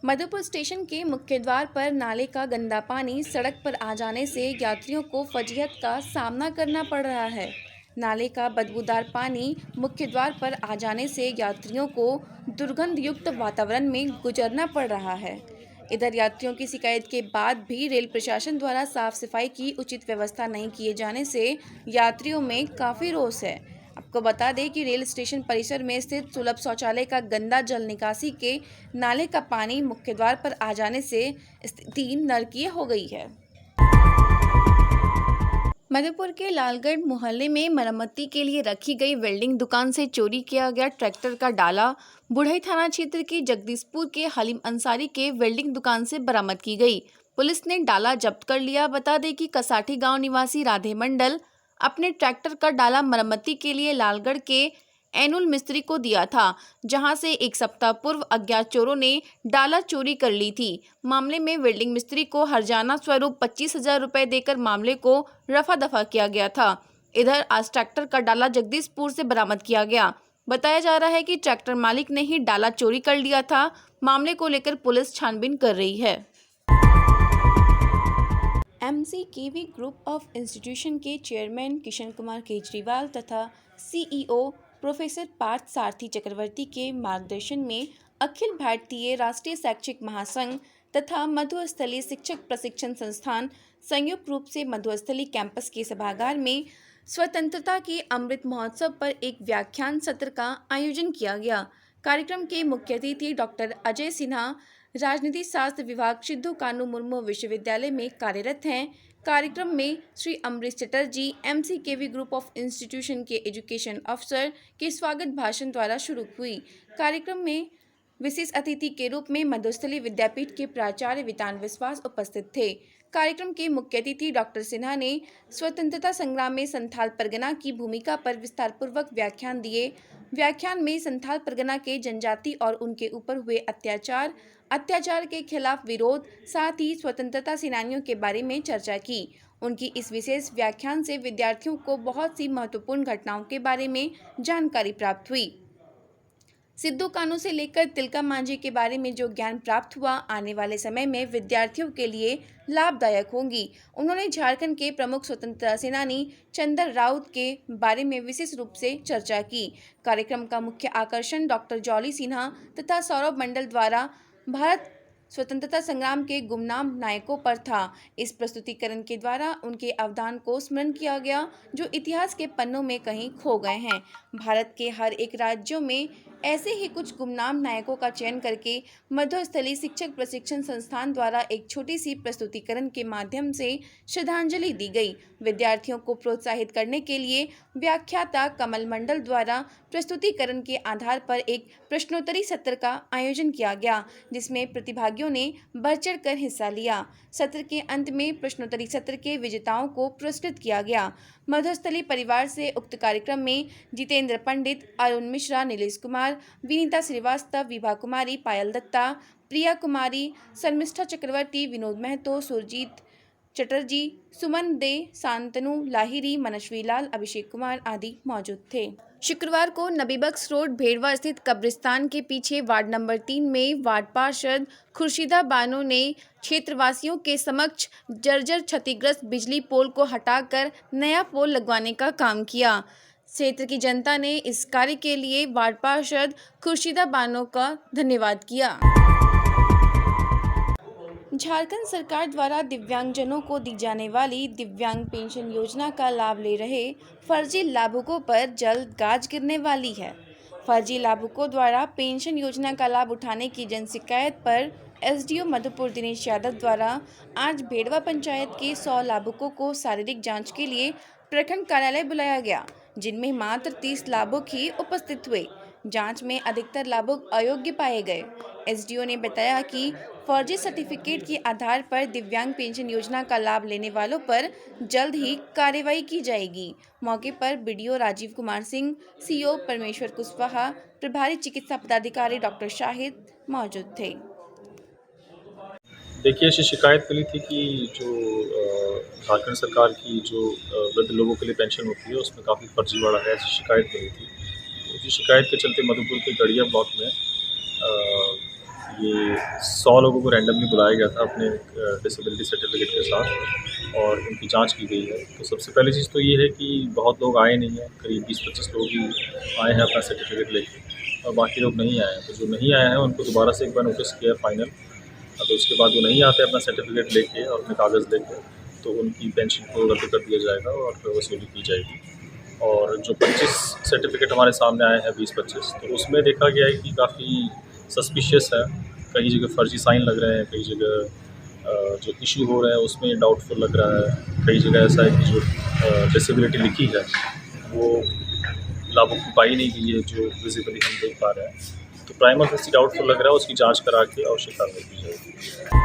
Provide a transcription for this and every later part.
Madhupur station के मुख्य द्वार पर नाले का गंदा पानी सड़क पर आ जाने से यात्रियों को फजीहत का सामना करना पड़ रहा है। नाले का बदबूदार पानी मुख्य द्वार पर आ जाने से यात्रियों को दुर्गंध युक्त वातावरण में गुजरना पड़ रहा है। इधर यात्रियों की शिकायत के बाद भी रेल प्रशासन द्वारा साफ सफाई की उचित व्यवस्था नहीं किए जाने से यात्रियों में काफ़ी रोष है। आपको बता दें कि रेल स्टेशन परिसर में स्थित सुलभ शौचालय का गंदा जल निकासी के नाले का पानी मुख्य द्वार पर आ जाने से स्थिति नरकीय हो गई है। मधुपुर के लालगढ़ मोहल्ले में मरम्मती के लिए रखी गई वेल्डिंग दुकान से चोरी किया गया ट्रैक्टर का डाला बुढ़ई थाना क्षेत्र के जगदीशपुर के हलीम अंसारी के वेल्डिंग दुकान से बरामद की गई। पुलिस ने डाला जब्त कर लिया। बता दें कि कसाठी गांव निवासी राधे मंडल अपने ट्रैक्टर का डाला मरम्मती के लिए लालगढ़ के एनुल मिस्त्री को दिया था, जहां से एक सप्ताह पूर्व अज्ञात चोरों ने डाला चोरी कर ली थी। मामले में वेल्डिंग मिस्त्री को हर्जाना स्वरूप 25,000 रुपए देकर मामले को रफा दफा किया गया था। इधर आज ट्रैक्टर का डाला जगदीशपुर से बरामद किया गया। बताया जा रहा है कि ट्रैक्टर मालिक ने ही डाला चोरी कर लिया था। मामले को लेकर पुलिस छानबीन कर रही है। MCKV ग्रुप ऑफ इंस्टीट्यूशन के चेयरमैन किशन कुमार केजरीवाल तथा CEO प्रोफेसर पार्थ सारथी चक्रवर्ती के मार्गदर्शन में अखिल भारतीय राष्ट्रीय शैक्षिक महासंघ तथा मधुस्थली शिक्षक प्रशिक्षण संस्थान संयुक्त रूप से मधुस्थली कैंपस के सभागार में स्वतंत्रता के अमृत महोत्सव पर एक व्याख्यान सत्र का आयोजन किया गया। कार्यक्रम के मुख्य अतिथि डॉक्टर अजय सिन्हा राजनीति शास्त्र विभाग सिद्धू कानू मुर्मू विश्वविद्यालय में कार्यरत हैं। कार्यक्रम में Shri Amrish Chatterjee MCKV group of institution के एजुकेशन अफसर के स्वागत भाषण द्वारा शुरू हुई। कार्यक्रम में विशेष अतिथि के रूप में मधुस्थली विद्यापीठ के प्राचार्य वितान विश्वास उपस्थित थे। कार्यक्रम के मुख्य अतिथि डॉक्टर सिन्हा ने स्वतंत्रता संग्राम में संथाल परगना की भूमिका पर विस्तारपूर्वक व्याख्यान दिए। व्याख्यान में संथाल परगना के जनजाति और उनके ऊपर हुए अत्याचार के खिलाफ विरोध, साथ ही स्वतंत्रता सेनानियों के बारे में चर्चा की। उनकी इस विशेष व्याख्यान से विद्यार्थियों को बहुत सी महत्वपूर्ण घटनाओं के बारे में जानकारी प्राप्त हुई। सिद्धू कानू से लेकर तिलका मांझी के बारे में जो ज्ञान प्राप्त हुआ, आने वाले समय में विद्यार्थियों के लिए लाभदायक होंगी। उन्होंने झारखंड के प्रमुख स्वतंत्रता सेनानी चंद्र राउत के बारे में विशेष रूप से चर्चा की। कार्यक्रम का मुख्य आकर्षण डॉक्टर जॉली सिन्हा तथा सौरभ मंडल द्वारा भारत स्वतंत्रता संग्राम के गुमनाम नायकों पर था। इस प्रस्तुतिकरण के द्वारा उनके अवदान को स्मरण किया गया, जो इतिहास के पन्नों में कहीं खो गए हैं। भारत के हर एक राज्यों में ऐसे ही कुछ गुमनाम नायकों का चयन करके मधुस्थली शिक्षक प्रशिक्षण संस्थान द्वारा एक छोटी सी प्रस्तुतिकरण के माध्यम से श्रद्धांजलि दी गई। विद्यार्थियों को प्रोत्साहित करने के लिए व्याख्याता कमल मंडल द्वारा प्रस्तुतिकरण के आधार पर एक प्रश्नोत्तरी सत्र का आयोजन किया गया, जिसमें प्रतिभागियों ने बढ़ चढ़ कर हिस्सा लिया। सत्र के अंत में प्रश्नोत्तरी सत्र के विजेताओं को पुरस्कृत किया गया। मधुस्थली परिवार से उक्त कार्यक्रम में जितेंद्र पंडित, अरुण मिश्रा, नीलेश कुमार, विनीता श्रीवास्तव, विभा कुमारी, पायल दत्ता, प्रिया कुमारी, शर्मिष्ठा चक्रवर्ती, विनोद महतो, सुरजीत चटर्जी, सुमन दे, शांतनु लाहिरी, मनश्वी लाल, अभिषेक कुमार आदि मौजूद थे। शुक्रवार को नबीबख्श रोड भेड़वा स्थित कब्रिस्तान के पीछे वार्ड नंबर 3 में वार्ड पार्षद खुर्शीदा बानो ने क्षेत्रवासियों के समक्ष जर्जर क्षतिग्रस्त बिजली पोल को हटाकर नया पोल लगवाने का काम किया। क्षेत्र की जनता ने इस कार्य के लिए वार्ड पार्षद खुर्शीदा बानो का धन्यवाद किया। झारखंड सरकार द्वारा दिव्यांगजनों को दी जाने वाली दिव्यांग पेंशन योजना का लाभ ले रहे फर्जी लाभुकों पर जल्द गाज गिरने वाली है। फर्जी लाभुकों द्वारा पेंशन योजना का लाभ उठाने की जन शिकायत पर SDO मधुपुर दिनेश यादव द्वारा आज भेड़वा पंचायत के 100 लाभुकों को शारीरिक जांच के लिए प्रखंड कार्यालय बुलाया गया, जिनमें मात्र 30 लाभुक ही उपस्थित हुए। जांच में अधिकतर लाभुक अयोग्य पाए गए। SDO ने बताया कि फर्जी सर्टिफिकेट के आधार पर दिव्यांग पेंशन योजना का लाभ लेने वालों पर जल्द ही कार्रवाई की जाएगी। मौके पर BDO राजीव कुमार सिंह, CO परमेश्वर कुशवाहा, प्रभारी चिकित्सा पदाधिकारी डॉक्टर शाहिद मौजूद थे। देखिए, ऐसी शिकायत मिली थी कि जो झारखंड सरकार की जो वृद्ध लोगों के लिए पेंशन होती है, उसमें काफ़ी फर्जीवाड़ा है, ऐसी शिकायत मिली थी। उसी शिकायत के चलते मधुपुर के गड़िया ब्लॉक में ये 100 लोगों को रैंडमली बुलाया गया था अपने डिसेबिलिटी सर्टिफिकेट के साथ और उनकी जांच की गई है। तो सबसे पहली चीज़ तो ये है कि बहुत लोग आए नहीं हैं, करीब 20-25 लोग ही आए हैं अपना सर्टिफिकेट लेके और बाकी लोग नहीं आए हैं। तो जो नहीं आए हैं उनको दोबारा से एक बार नोटिस किया है फाइनल। अब उसके बाद वो नहीं आते अपना सर्टिफिकेट लेके और अपने कागज़ लेके, तो उनकी पेंशन को रद्द कर दिया जाएगा और फिर वसूली की जाएगी। और जो 25 सर्टिफिकेट हमारे सामने आए हैं 20-25, तो उसमें देखा गया है कि काफ़ी सस्पिशियस है। कई जगह फर्जी साइन लग रहे हैं, कई जगह जो इशू हो रहे हैं उसमें डाउटफुल लग रहा है। कई जगह ऐसा है कि जो डिसेबिलिटी लिखी है वो लागू पाई नहीं गई है, जो विजिबली हम देख पा रहे हैं। तो प्राइमा फेसी डाउटफुल लग रहा है, उसकी जांच करा के आवश्यक कार्रवाई की जाएगी।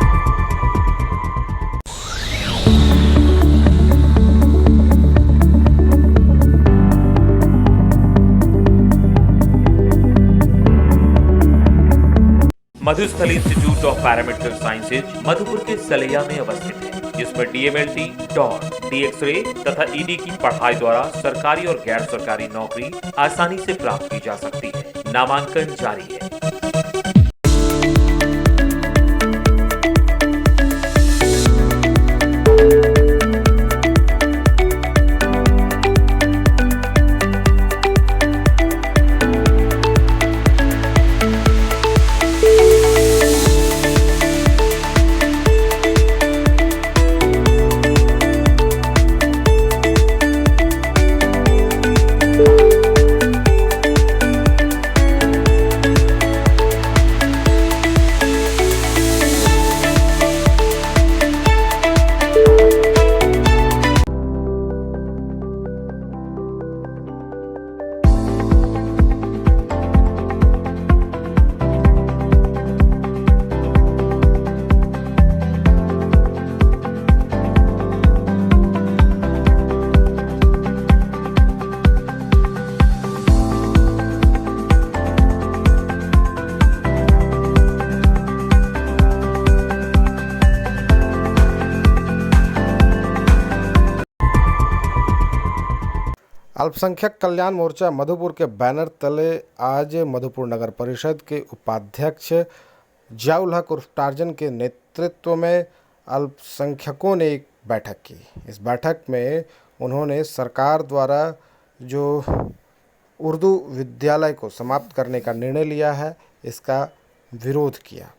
Madhusthal institute of paramedical sciences Madhupur के सलैया में अवस्थित है, जिसमें डीएमएलटी, डॉट, डीएक्सरे तथा ईडी की पढ़ाई द्वारा सरकारी और गैर सरकारी नौकरी आसानी से प्राप्त की जा सकती है। नामांकन जारी है। अल्पसंख्यक कल्याण मोर्चा मधुपुर के बैनर तले आज मधुपुर नगर परिषद के उपाध्यक्ष जियाउल हक उर्फ टार्जन के नेतृत्व में अल्पसंख्यकों ने एक बैठक की। इस बैठक में उन्होंने सरकार द्वारा जो उर्दू विद्यालय को समाप्त करने का निर्णय लिया है, इसका विरोध किया।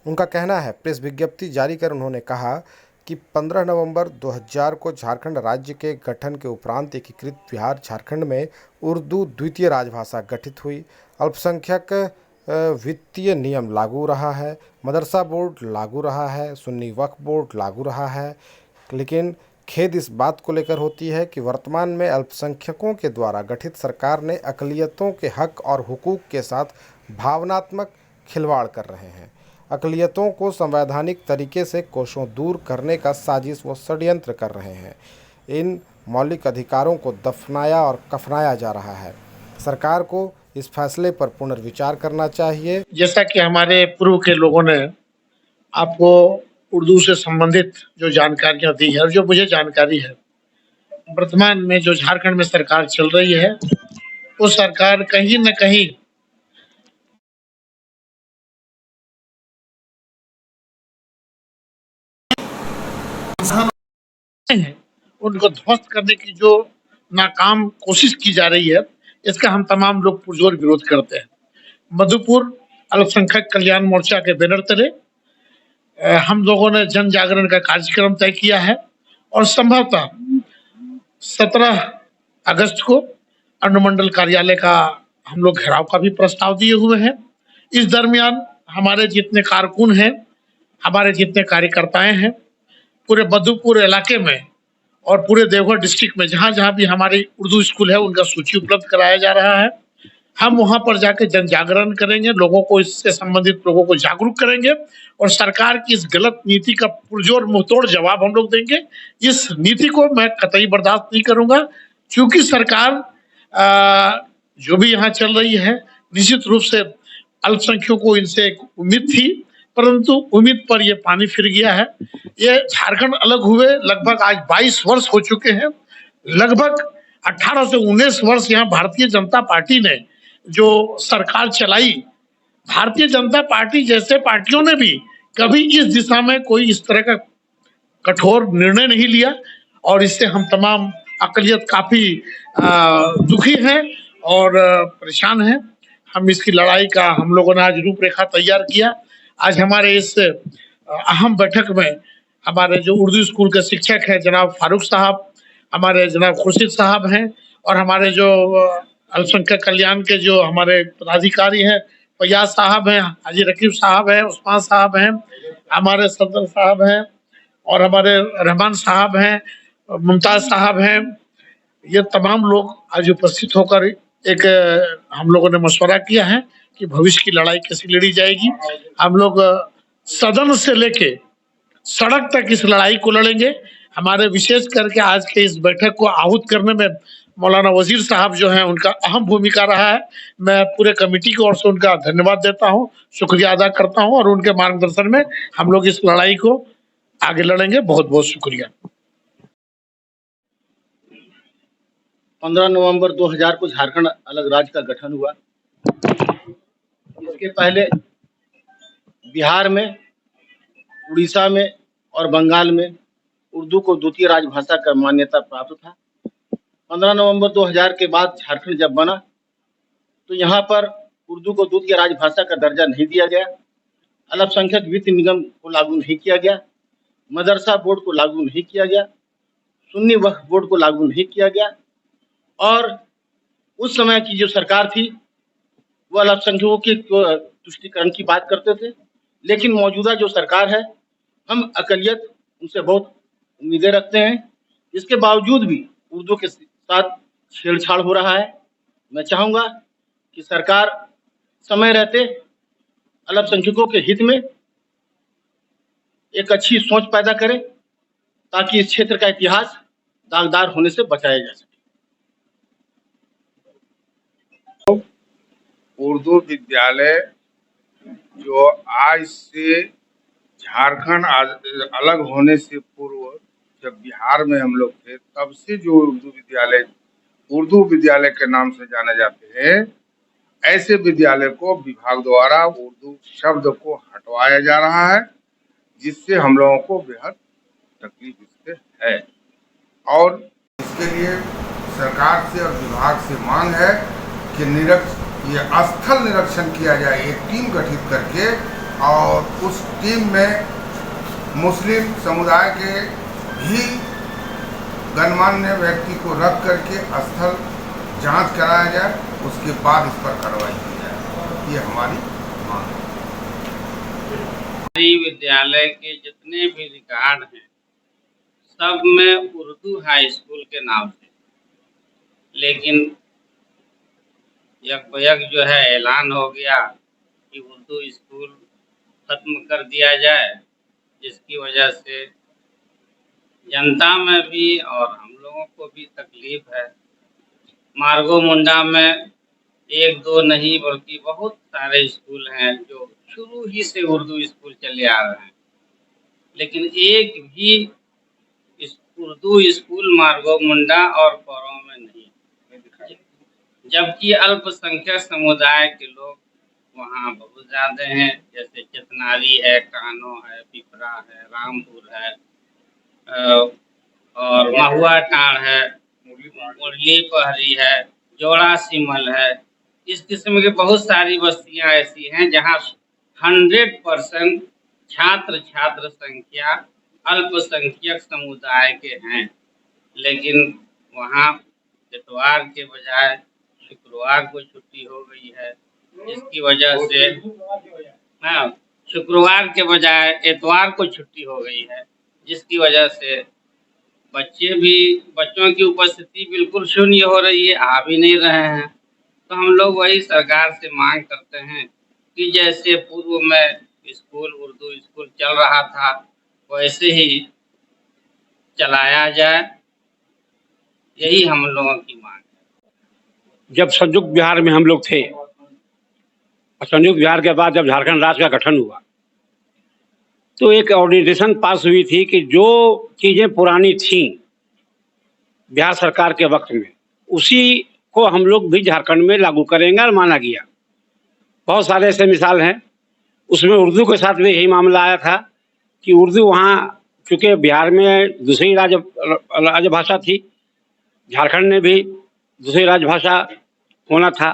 उनका कहना है, प्रेस विज्ञप्ति जारी कर उन्होंने कहा कि 15 नवंबर 2000 को झारखंड राज्य के गठन के उपरांत एकीकृत बिहार झारखंड में उर्दू द्वितीय राजभाषा गठित हुई। अल्पसंख्यक वित्तीय नियम लागू रहा है, मदरसा बोर्ड लागू रहा है, सुन्नी वक्फ बोर्ड लागू रहा है, लेकिन खेद इस बात को लेकर होती है कि वर्तमान में अल्पसंख्यकों के द्वारा गठित सरकार ने अक़लियतों के हक और हुकूक के साथ भावनात्मक खिलवाड़ कर रहे हैं। अक़लियतों को संवैधानिक तरीके से कोसों दूर करने का साजिश व षड्यंत्र कर रहे हैं। इन मौलिक अधिकारों को दफनाया और कफनाया जा रहा है। सरकार को इस फैसले पर पुनर्विचार करना चाहिए। जैसा कि हमारे पूर्व के लोगों ने आपको उर्दू से संबंधित जो जानकारियां दी है और जो मुझे जानकारी है, वर्तमान में जो झारखंड में सरकार चल रही है, वो सरकार कहीं न कहीं उनको ध्वस्त करने की जो नाकाम कोशिश की जा रही है, इसका हम तमाम लोग पुरजोर विरोध करते हैं। मधुपुर अल्पसंख्यक कल्याण मोर्चा के बैनर तले हम लोगों ने जन जागरण का कार्यक्रम तय किया है और संभवतः 17 अगस्त को अनुमंडल कार्यालय का हम लोग घेराव का भी प्रस्ताव दिए हुए हैं। इस दरमियान हमारे जितने कारकुन हैं, हमारे जितने कार्यकर्ताएं हैं, पूरे मधुपुर इलाके में और पूरे देवघर डिस्ट्रिक्ट में जहाँ जहाँ भी हमारी उर्दू स्कूल है, उनका सूची उपलब्ध कराया जा रहा है। हम वहां पर जाकर जन जागरण करेंगे, लोगों को इससे संबंधित लोगों को जागरूक करेंगे और सरकार की इस गलत नीति का पुरजोर मुंहतोड़ जवाब हम लोग देंगे। इस नीति को मैं कतई बर्दाश्त नहीं करूंगा, क्योंकि सरकार जो भी यहाँ चल रही है, निश्चित रूप से अल्पसंख्यकों को इनसे एक उम्मीद थी, परंतु उम्मीद पर ये पानी फिर गया है। ये झारखंड अलग हुए लगभग आज 22 वर्ष हो चुके हैं। लगभग 18 से 19 वर्ष यहाँ भारतीय जनता पार्टी ने जो सरकार चलाई, भारतीय जनता पार्टी जैसे पार्टियों ने भी कभी इस दिशा में कोई इस तरह का कठोर निर्णय नहीं लिया और इससे हम तमाम अकलियत काफी दुखी हैं और परेशान हैं। हम इसकी लड़ाई का हम लोगों ने आज रूपरेखा तैयार किया। आज हमारे इस अहम बैठक में हमारे जो उर्दू स्कूल के शिक्षक हैं जनाब फारूक साहब, हमारे जनाब खुर्शीद साहब हैं और हमारे जो अल्पसंख्यक कल्याण के जो हमारे पदाधिकारी हैं फैयाज साहब हैं, हाजी रकीब साहब हैं, उस्मान साहब हैं, हमारे सदर साहब हैं और हमारे रहमान साहब हैं, मुमताज साहब हैं। ये तमाम लोग आज उपस्थित होकर एक हम लोगों ने मशवरा किया है कि भविष्य की लड़ाई कैसे लड़ी जाएगी। हम लोग सदन से लेके सड़क तक इस लड़ाई को लड़ेंगे। हमारे विशेष करके आज के इस बैठक को आहूत करने में मौलाना वजीर साहब जो हैं उनका अहम भूमिका रहा है। मैं पूरे कमेटी की ओर से उनका धन्यवाद देता हूं, शुक्रिया अदा करता हूं और उनके मार्गदर्शन में हम लोग इस लड़ाई को आगे लड़ेंगे। बहुत बहुत शुक्रिया। 15 नवंबर 2000 को झारखंड अलग राज्य का गठन हुआ। इसके पहले बिहार में, उड़ीसा में और बंगाल में उर्दू को द्वितीय राजभाषा का मान्यता प्राप्त था। 15 नवंबर 2000 के बाद झारखंड जब बना तो यहाँ पर उर्दू को द्वितीय राजभाषा का दर्जा नहीं दिया गया। अल्पसंख्यक वित्त निगम को लागू नहीं किया गया, मदरसा बोर्ड को लागू नहीं किया गया, सुन्नी वक्फ बोर्ड को लागू नहीं किया गया और उस समय की जो सरकार थी वो अल्पसंख्यकों के तुष्टीकरण की बात करते थे। लेकिन मौजूदा जो सरकार है, हम अकलियत उनसे बहुत उम्मीदें रखते हैं। इसके बावजूद भी उर्दू के साथ छेड़छाड़ हो रहा है। मैं चाहूँगा कि सरकार समय रहते अल्पसंख्यकों के हित में एक अच्छी सोच पैदा करे ताकि इस क्षेत्र का इतिहास दागदार होने से बचाया जा सके। उर्दू विद्यालय जो आज से झारखंड अलग होने से पूर्व जब बिहार में हम लोग थे तब से जो उर्दू विद्यालय के नाम से जाने जाते हैं, ऐसे विद्यालय को विभाग द्वारा उर्दू शब्द को हटवाया जा रहा है, जिससे हम लोगों को बेहद तकलीफ इससे है। और इसके लिए सरकार से और विभाग से मांग है कि ये स्थल निरीक्षण किया जाए, एक टीम गठित करके और उस टीम में मुस्लिम समुदाय के भी गणमान्य व्यक्ति को रख करके स्थल जांच कराया जाए, उसके बाद इस पर कार्रवाई की जाए। ये हमारी मांग है। विद्यालय के जितने भी रिकॉर्ड हैं सब में उर्दू हाई स्कूल के नाम से, लेकिन यक जो है ऐलान हो गया कि उर्दू स्कूल खत्म कर दिया जाए, जिसकी वजह से जनता में भी और हम लोगों को भी तकलीफ है। मार्गो मुंडा में 1-2 नहीं बल्कि बहुत सारे स्कूल हैं जो शुरू ही से उर्दू स्कूल चले आ रहे हैं, लेकिन एक भी उर्दू स्कूल मार्गो मुंडा और पौरों में नहीं, जबकि अल्पसंख्यक समुदाय के लोग वहाँ बहुत ज़्यादा हैं। जैसे चितनारी है, कानो है, पिपरा है, रामपुर है और महुआ टाँड़ है, मुरली पहरी है, जोड़ा सिमल है। इस किस्म की बहुत सारी बस्तियाँ ऐसी हैं जहाँ 100% छात्र संख्या अल्पसंख्यक समुदाय के हैं, लेकिन वहाँ इतवार के बजाय शुक्रवार को छुट्टी हो गई है, जिसकी वजह से शुक्रवार के बजाय इतवार को छुट्टी हो गई है, जिसकी वजह से बच्चों की उपस्थिति बिल्कुल शून्य हो रही है, आ भी नहीं रहे हैं। तो हम लोग वही सरकार से मांग करते हैं कि जैसे पूर्व में उर्दू स्कूल चल रहा था वैसे ही चलाया जाए, यही हम लोगों की मांग है। जब संयुक्त बिहार में हम लोग थे और संयुक्त बिहार के बाद जब झारखंड राज्य का गठन हुआ तो एक ऑर्डिनेशन पास हुई थी कि जो चीज़ें पुरानी थीं बिहार सरकार के वक्त में, उसी को हम लोग भी झारखंड में लागू करेंगे और माना गया। बहुत सारे ऐसे मिसाल हैं। उसमें उर्दू के साथ भी यही मामला आया था कि उर्दू वहाँ, चूँकि बिहार में दूसरी राजभाषा थी, झारखंड में भी दूसरी राजभाषा होना था,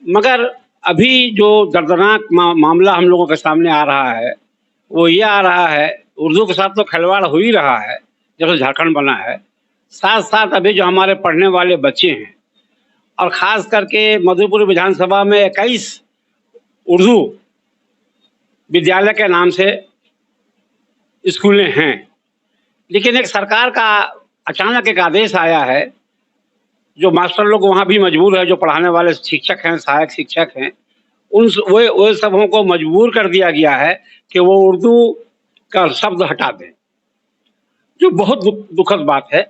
मगर अभी जो दर्दनाक मामला हम लोगों के सामने आ रहा है वो ये आ रहा है, उर्दू के साथ तो खिलवाड़ हो ही रहा है जब से झारखंड बना है, साथ साथ अभी जो हमारे पढ़ने वाले बच्चे हैं और ख़ास करके मधुपुर विधानसभा में 21 उर्दू विद्यालय के नाम से स्कूलें हैं, लेकिन एक सरकार का अचानक एक आदेश आया है, जो मास्टर लोग वहाँ भी मजबूर है, जो पढ़ाने वाले शिक्षक हैं, सहायक शिक्षक हैं, वो सबों को मजबूर कर दिया गया है कि वो उर्दू का शब्द हटा दें, जो बहुत दुखद बात है।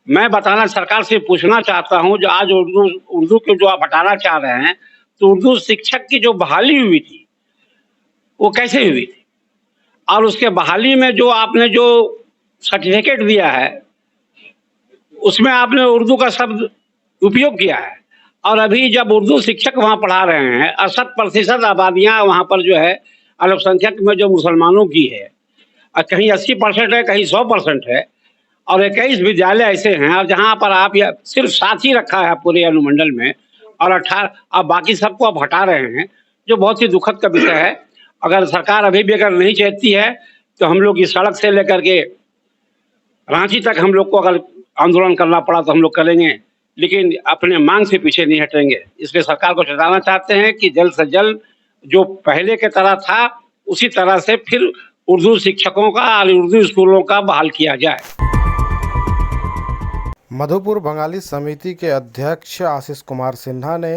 मैं बताना, सरकार से पूछना चाहता हूँ, जो आज उर्दू को जो आप हटाना चाह रहे हैं, तो उर्दू शिक्षक की जो बहाली हुई थी वो कैसे हुई थी, और उसके बहाली में जो आपने जो सर्टिफिकेट दिया है उसमें आपने उर्दू का शब्द उपयोग किया है, और अभी जब उर्दू शिक्षक वहाँ पढ़ा रहे हैं, 80% आबादियाँ वहाँ पर जो है अल्पसंख्यक में जो मुसलमानों की है, और कहीं 80% है, कहीं 100% है, और 21 विद्यालय ऐसे हैं और जहाँ पर आप सिर्फ 7 ही रखा है पूरे अनुमंडल में, और 18 अब बाकी सबको आप हटा रहे हैं, जो बहुत ही दुखद का विषय है। अगर सरकार अभी भी अगर नहीं चाहती है तो हम लोग इस सड़क से लेकर के रांची तक हम लोग को अगर आंदोलन करना पड़ा तो हम लोग करेंगे, लेकिन अपने मांग से पीछे नहीं हटेंगे। इसलिए सरकार को चेताना चाहते हैं कि जल्द से जल्द जो पहले के तरह था उसी तरह से फिर उर्दू शिक्षकों का और उर्दू स्कूलों का बहाल किया जाए। मधुपुर बंगाली समिति के अध्यक्ष आशीष कुमार सिन्हा ने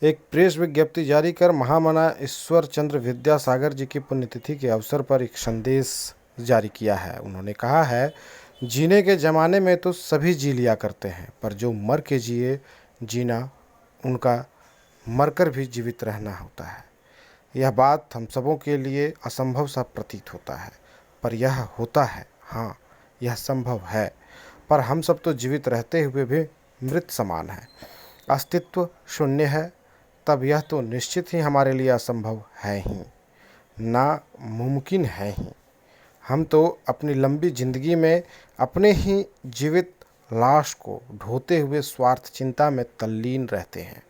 एक प्रेस विज्ञप्ति जारी कर महामना ईश्वर चंद्र विद्यासागर जी की पुण्यतिथि के अवसर पर एक संदेश जारी किया है। उन्होंने कहा है, जीने के ज़माने में तो सभी जी लिया करते हैं, पर जो मर के जिए जीना उनका मरकर भी जीवित रहना होता है। यह बात हम सबों के लिए असंभव सा प्रतीत होता है, पर यह होता है। हाँ, यह संभव है, पर हम सब तो जीवित रहते हुए भी मृत समान हैं। अस्तित्व शून्य है, तब यह तो निश्चित ही हमारे लिए असंभव है ही, ना मुमकिन है ही। हम तो अपनी लंबी जिंदगी में अपने ही जीवित लाश को ढोते हुए स्वार्थ चिंता में तल्लीन रहते हैं।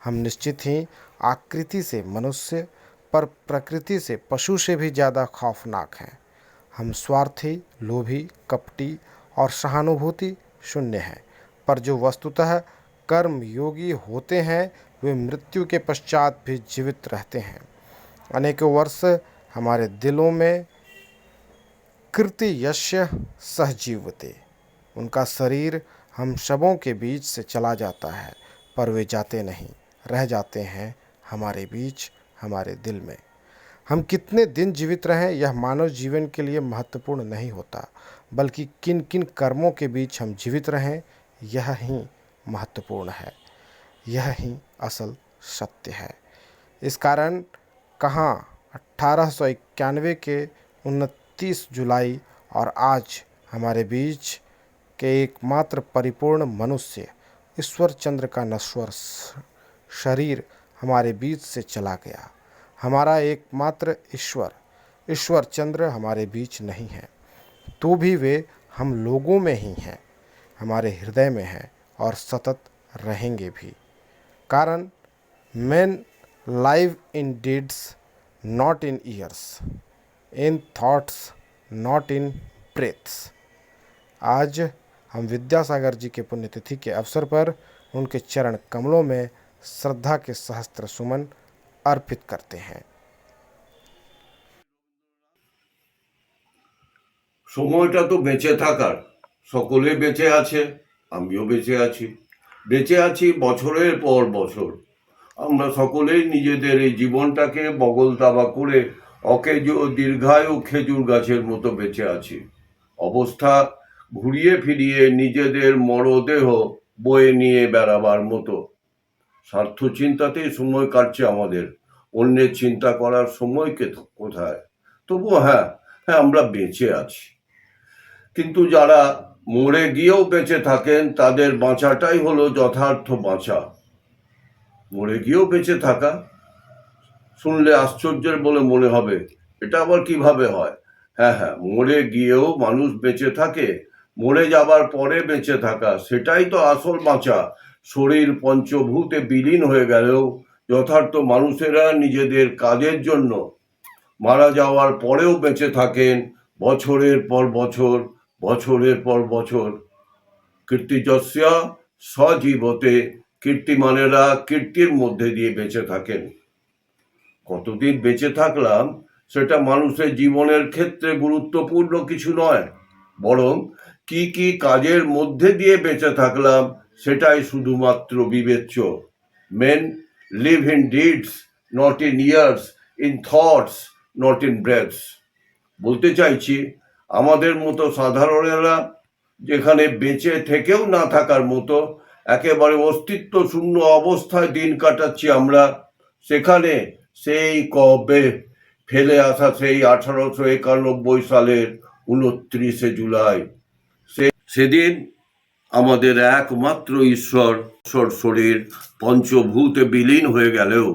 हम निश्चित ही आकृति से मनुष्य, पर प्रकृति से पशु से भी ज़्यादा खौफनाक हैं। हम स्वार्थी, लोभी, कपटी और सहानुभूति शून्य हैं, पर जो वस्तुतः कर्म योगी होते हैं वे मृत्यु के पश्चात भी जीवित रहते हैं। अनेकों वर्ष हमारे दिलों में कृति यश्य सहजीवते, उनका शरीर हम सबों के बीच से चला जाता है, पर वे जाते नहीं, रह जाते हैं हमारे बीच, हमारे दिल में। हम कितने दिन जीवित रहें यह मानव जीवन के लिए महत्वपूर्ण नहीं होता, बल्कि किन किन कर्मों के बीच हम जीवित रहें यह ही महत्वपूर्ण है, यह ही असल सत्य है। इस कारण कहाँ 1891 के 29 जुलाई और आज हमारे बीच के एकमात्र परिपूर्ण मनुष्य ईश्वर चंद्र का नश्वर शरीर हमारे बीच से चला गया। हमारा एकमात्र ईश्वर चंद्र हमारे बीच नहीं है, तो भी वे हम लोगों में ही हैं, हमारे हृदय में हैं और सतत रहेंगे भी। कारण men live in deeds, not in years, in thoughts, not in breaths। आज हम विद्यासागर जी के पुण्यतिथि के अवसर पर उनके चरण कमलों में श्रद्धा के सहस्त्र सुमन अर्पित करते हैं। সময়টা তো বেঁচে থাকার, সকলে বেঁচে আছে, আমিও বেঁচে আছি বছরের পর বছর। আমরা সকলেই নিজেদের এই জীবনটাকে বগল দাবা করে অকেজ দীর্ঘায়ু খেজুর গাছের মতো বেঁচে আছি। অবস্থা ঘুরিয়ে ফিরিয়ে নিজেদের মরদেহ বয়ে নিয়ে বেড়াবার মতো। স্বার্থ চিন্তাতেই সময় কাটছে আমাদের, অন্যের চিন্তা করার সময় কোথায়। তবুও হ্যাঁ আমরা বেঁচে আছি। কিন্তু যারা মরে গিয়েও বেঁচে থাকেন তাদের বাঁচাটাই হলো যথার্থ বাঁচা। মরে গিয়েও বেঁচে থাকা শুনলে আশ্চর্যের বলে মনে হবে, এটা আবার কিভাবে হয়? হ্যাঁ হ্যাঁ, মরে গিয়েও মানুষ বেঁচে থাকে, মরে যাবার পরে বেঁচে থাকা, সেটাই তো আসল বাঁচা। শরীর পঞ্চভূতে বিলীন হয়ে গেলেও যথার্থ মানুষেরা নিজেদের কাজের জন্য মারা যাওয়ার পরেও বেঁচে থাকেন বছরের পর বছর, বছরের পর বছর। কীর্তিযস্য সজীবতে, কীর্তিমানেরা কীর্তির মধ্যে দিয়ে বেঁচে থাকেন। কতদিন বেঁচে থাকলাম সেটা মানুষের জীবনের ক্ষেত্রে গুরুত্বপূর্ণ কিছু নয়, বরং কি কি কাজের মধ্যে দিয়ে বেঁচে থাকলাম সেটাই শুধুমাত্র বিবেচ্য। Men live in deeds, not in years, in thoughts, not in breaths. বলতে চাইছি, আমাদের মতো সাধারণেরা যেখানে বেঁচে থেকেও না থাকার মতো একেবারে অস্তিত্ব শূন্য অবস্থায় দিন কাটাচ্ছি আমরা, সেখানে সেই কবে ফেলে আসা সেই 1891 সালের 29শে জুলাই, সেদিন আমাদের একমাত্র ঈশ্বর শরীর পঞ্চভূতে বিলীন হয়ে গেলেও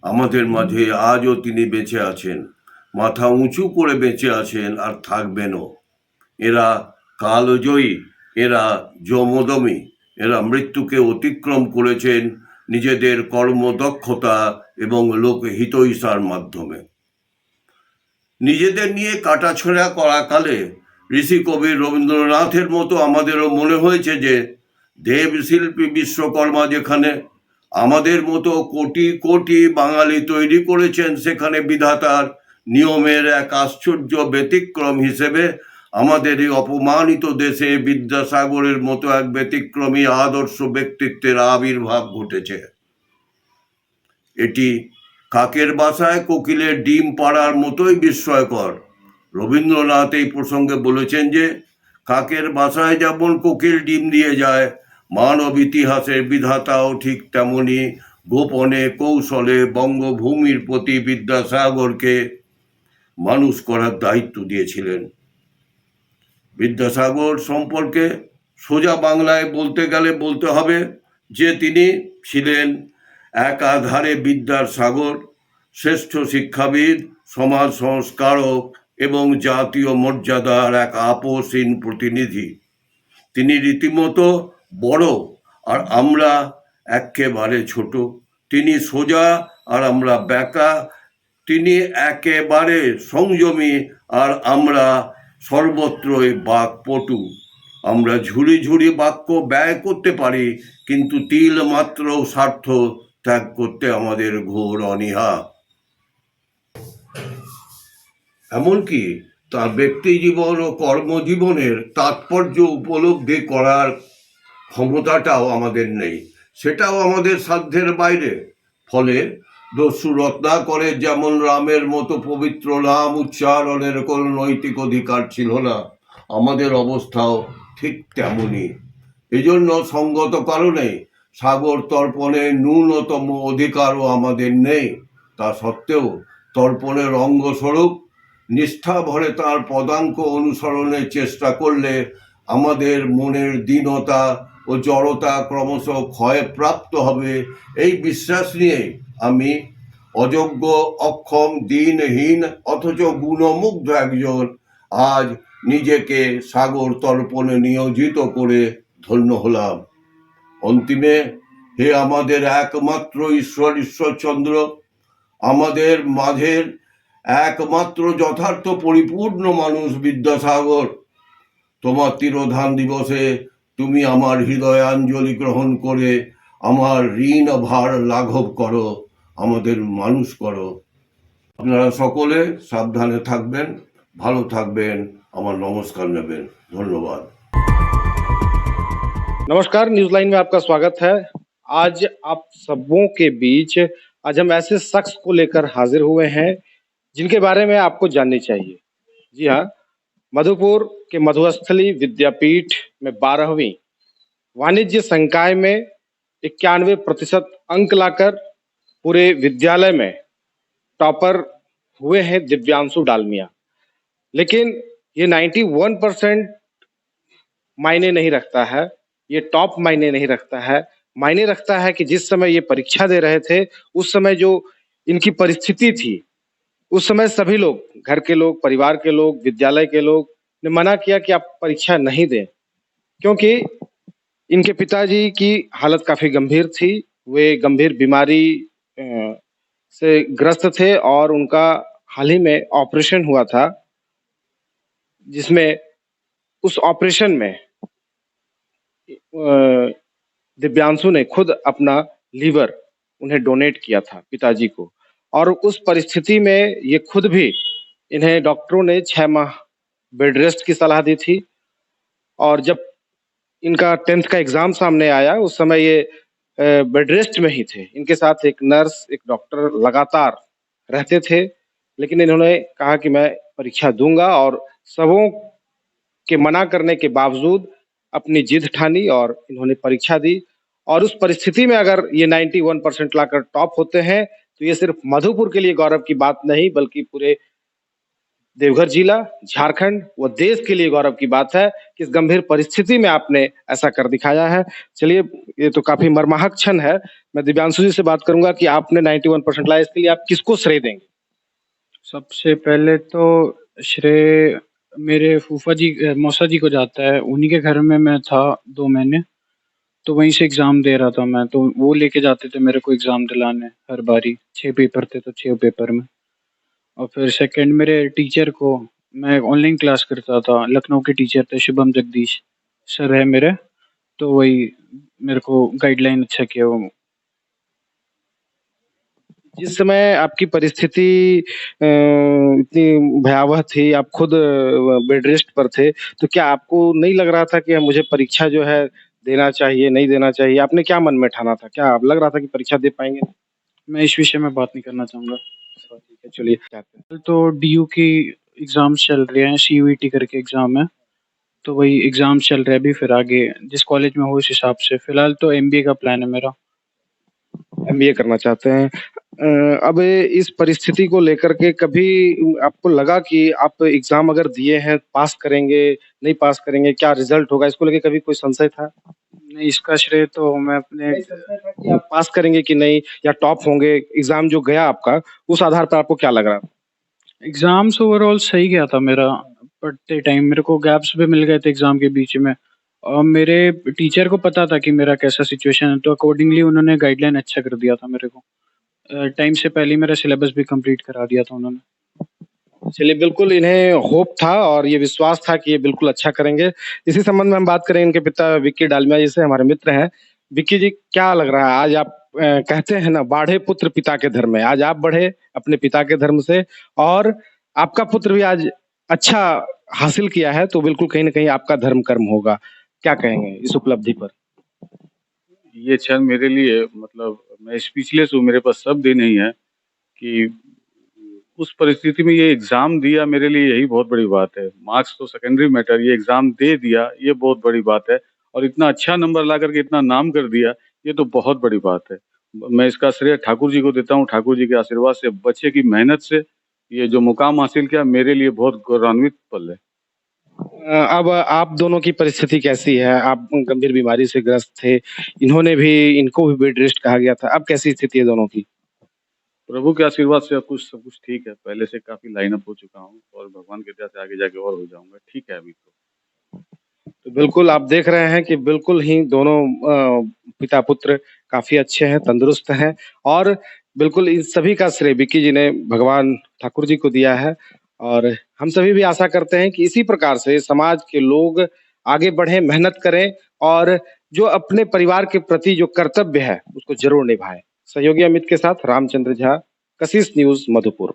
আমাদের মাঝে আজও তিনি বেঁচে আছেন, মাথা উঁচু করে বেঁচে আছেন আর থাকবেনও। এরা কালজয়ী, এরা যমদমী, এরা মৃত্যুকে অতিক্রম করেছেন নিজেদের কর্মদক্ষতা এবং লোকহিতৈষার মাধ্যমে। নিজেদের নিয়ে কাটাছেঁড়া করাকালে ঋষি কবি রবীন্দ্রনাথের মতো আমাদেরও মনে হয়েছে যে দেবশিল্পী বিশ্বকর্মা যেখানে আমাদের মতো কোটি কোটি বাঙালি তৈরি করেছেন, সেখানে বিধাতার নিয়মের এক আশ্চর্য ব্যতিক্রম হিসেবে আমাদের এই অপমানিত দেশে বিদ্যাসাগরের মতো এক ব্যতিক্রমী আদর্শ ব্যক্তিত্বের আবির্ভাব ঘটেছে। এটি কাকের বাসায় কোকিলের ডিম পাড়ার মতোই বিস্ময়কর। রবীন্দ্রনাথ এই প্রসঙ্গে বলেছেন যে কাকের বাসায় যেমন কোকিল ডিম দিয়ে যায়, মানব ইতিহাসের বিধাতাও ঠিক তেমনি গোপনে কৌশলে বঙ্গভূমির প্রতি বিদ্যাসাগরকে মানুষ করার দায়িত্ব দিয়েছিলেন। বিদ্যাসাগর সম্পর্কে সোজা বাংলায় বলতে গেলে বলতে হবে যে তিনি ছিলেন একাধারে বিদ্যার সাগর, শ্রেষ্ঠ শিক্ষাবিদ, সমাজ সংস্কারক এবং জাতীয় মর্যাদার এক আপসহীন প্রতিনিধি। তিনি রীতিমতো বড় আর আমরা একেবারে ছোট, তিনি সোজা আর আমরা বেঁকা, তিনি একেবারে সংযমী আর আমরা সর্বত্রই বাকপটু। আমরা ঝুড়ি ঝুড়ি বাক্য ব্যয় করতে পারি, কিন্তু তিল মাত্র স্বার্থ ত্যাগ করতে আমাদের ঘোর অনীহা। এমনকি তার ব্যক্তি জীবন ও কর্মজীবনের তাৎপর্য উপলব্ধি করার ক্ষমতাটাও আমাদের নেই, সেটাও আমাদের সাধ্যের বাইরে। ফলে দস্যু রত্নাকরের যেমন রামের মতো পবিত্র নাম উচ্চারণের কোনো নৈতিক অধিকার ছিল না, আমাদের অবস্থাও ঠিক তেমনই। এজন্য সঙ্গত কারণে সাগর তর্পণে ন্যূনতম অধিকারও আমাদের নেই। তা সত্ত্বেও তর্পণের অঙ্গস্বরূপ নিষ্ঠা ভরে তার পদাঙ্ক অনুসরণের চেষ্টা করলে আমাদের মনের দীনতা ও জড়তা ক্রমশ ক্ষয়প্রাপ্ত হবে, এই বিশ্বাস নিয়ে আমি অযোগ্য, অক্ষম, দিনহীন অথচ গুণমুগ্ধ একজন আজ নিজেকে সাগর তর্পণে নিয়োজিত করে ধন্য হলাম। অন্তিমে হে আমাদের একমাত্র ঈশ্বরচন্দ্র, আমাদের মাঝের একমাত্র যথার্থ পরিপূর্ণ মানুষ বিদ্যাসাগর, তোমার তিরোধান দিবসে তুমি আমার হৃদয়াঞ্জলি গ্রহণ করে আমার ঋণ ভার লাঘব করো, আমাদের মানুষ করো। আপনারা সকলে সাবধানে থাকবেন, ভালো থাকবেন, আমার নমস্কার নেবেন। ধন্যবাদ। नमस्कार, न्यूज लाइन में आपका स्वागत है। आज आप सबों के बीच आज हम ऐसे शख्स को लेकर हाजिर हुए हैं जिनके बारे में आपको जाननी चाहिए। जी हाँ, मधुपुर के मधुस्थली विद्यापीठ में 12वीं वाणिज्य संकाय में 91% अंक लाकर पूरे विद्यालय में टॉपर हुए हैं दिव्यांशु डालमिया। लेकिन ये 91% मायने नहीं रखता है, ये टॉप मायने नहीं रखता है। मायने रखता है कि जिस समय ये परीक्षा दे रहे थे, उस समय जो इनकी परिस्थिति थी, उस समय सभी लोग, घर के लोग, परिवार के लोग, विद्यालय के लोग ने मना किया कि आप परीक्षा नहीं दें, क्योंकि इनके पिताजी की हालत काफ़ी गंभीर थी। वे गंभीर बीमारी से ग्रस्त थे और उनका हाल ही में ऑपरेशन हुआ था, जिसमें उस ऑपरेशन में दिव्यांशु ने खुद अपना लीवर उन्हें डोनेट किया था पिताजी को, और उस परिस्थिति में ये खुद भी, इन्हें डॉक्टरों ने 6 माह बेड रेस्ट की सलाह दी थी। और जब इनका 10th का एग्जाम सामने आया, उस समय ये बेड रेस्ट में ही थे। इनके साथ एक नर्स, एक डॉक्टर लगातार रहते थे, लेकिन इन्होंने कहा कि मैं परीक्षा दूंगा, और सबों के मना करने के बावजूद अपनी जिद ठानी और इन्होंने परीक्षा दी। और उस परिस्थिति में अगर ये 91% लाकर टॉप होते हैं, तो ये सिर्फ मधुपुर के लिए गौरव की बात नहीं, बल्कि पूरे देवघर जिला, झारखंड व देश के लिए गौरव की बात है कि इस गंभीर परिस्थिति में आपने ऐसा कर दिखाया है। चलिए, ये तो काफी मर्माहक क्षण है। मैं दिव्यांशु जी से बात करूंगा कि आपने 91% लाया, इसके लिए आप किसको श्रेय देंगे? सबसे पहले तो श्रेय मेरे फूफा जी, मौसा जी को जाता है। उन्हीं के घर में मैं था 2 महीने, तो वहीं से एग्ज़ाम दे रहा था मैं, तो वो लेके जाते थे मेरे को एग्ज़ाम दिलाने हर बारी। 6 पेपर थे तो 6 पेपर में। और फिर सेकंड मेरे टीचर को, मैं ऑनलाइन क्लास करता था, लखनऊ के टीचर थे, शुभम जगदीश सर है मेरे, तो वही मेरे को गाइडलाइन अच्छा किया वो। जिस समय आपकी परिस्थिति इतनी भयावह थी, आप खुद बेड रेस्ट पर थे, तो क्या आपको नहीं लग रहा था कि मुझे परीक्षा जो है देना चाहिए, नहीं देना चाहिए? आपने क्या मन में ठाना था? क्या लग रहा था कि परीक्षा दे पाएंगे? मैं इस विषय में बात नहीं करना चाहूँगा। ठीक है, चलिए। तो डीयू की एग्ज़ाम्स चल रहे हैं, सीयूईटी करके एग्ज़ाम है, तो वही एग्ज़ाम्स चल रहे हैं अभी। फिर आगे जिस कॉलेज में हो उस हिसाब से, फिलहाल तो एमबीए का प्लान है मेरा। एमबीए करना चाहते हैं। अब इस परिस्थिति को लेकर के कभी आपको लगा कि आप एग्जाम अगर दिए हैं, पास करेंगे, नहीं पास करेंगे, क्या रिजल्ट होगा, इसको लेके कभी कोई संशय था? नहीं, इसका श्रेय तो मैं अपने, कि आप पास करेंगे कि नहीं, या टॉप होंगे? एग्जाम जो गया आपका, उस आधार पर आपको क्या लग रहा था? एग्ज़ाम्स ओवरऑल सही गया था मेरा। पढ़ते टाइम मेरे को गैप्स भी मिल गए थे एग्ज़ाम के बीच में, और मेरे टीचर को पता था कि मेरा कैसा सिचुएशन है, तो अकॉर्डिंगली उन्होंने गाइडलाइन अच्छा कर दिया था मेरे को। टाइम से पहले ही मेरा सिलेबस भी कंप्लीट करा दिया था उन्होंने। चलिए, बिल्कुल इन्हें होप था और ये विश्वास था कि ये बिल्कुल अच्छा करेंगे। इसी संबंध में हम बात करेंगे इनके पिता विक्की डालमिया जी से, हमारे मित्र हैं। विक्की जी, क्या लग रहा है आज आप, कहते हैं ना, बाढ़े पुत्र पिता के धर्म में, आज आप बढ़े अपने पिता के धर्म से, और आपका पुत्र भी आज अच्छा हासिल किया है, तो बिल्कुल कहीं ना कहीं आपका धर्म कर्म होगा। क्या कहेंगे इस उपलब्धि पर? ये क्षण मेरे लिए, मतलब मैं स्पीचलेस हूँ, मेरे पास शब्द ही नहीं है कि उस परिस्थिति में ये एग्ज़ाम दिया, मेरे लिए यही बहुत बड़ी बात है। मार्क्स तो सेकेंडरी मैटर, ये एग्ज़ाम दे दिया, ये बहुत बड़ी बात है। और इतना अच्छा नंबर ला करके इतना नाम कर दिया, ये तो बहुत बड़ी बात है। मैं इसका श्रेय ठाकुर जी को देता हूँ। ठाकुर जी के आशीर्वाद से, बच्चे की मेहनत से ये जो मुकाम हासिल किया, मेरे लिए बहुत गौरवान्वित पल है। अब आप दोनों की परिस्थिति कैसी है? आप गंभीर बीमारी से ग्रस्त थे, इनको भी बेड रेस्ट कहा गया था, अब कैसी स्थिति है दोनों की? प्रभु के आशीर्वाद से सब कुछ ठीक है। पहले से काफ़ी लाइन अप हो चुका हूँ, और भगवान की दया से आगे जाके और हो जाऊँगा। ठीक है अभी तो। बिल्कुल आप देख रहे हैं कि बिल्कुल ही दोनों पिता पुत्र काफ़ी अच्छे हैं, तंदुरुस्त हैं, और बिल्कुल इन सभी का श्रेय विक्की जी ने भगवान ठाकुर जी को दिया है। और हम सभी भी आशा करते हैं कि इसी प्रकार से समाज के लोग आगे बढ़ें, मेहनत करें, और जो अपने परिवार के प्रति जो कर्तव्य है, उसको ज़रूर निभाएँ। सहयोगी अमित के साथ रामचंद्र झा, कशिश न्यूज़, मधुपुर।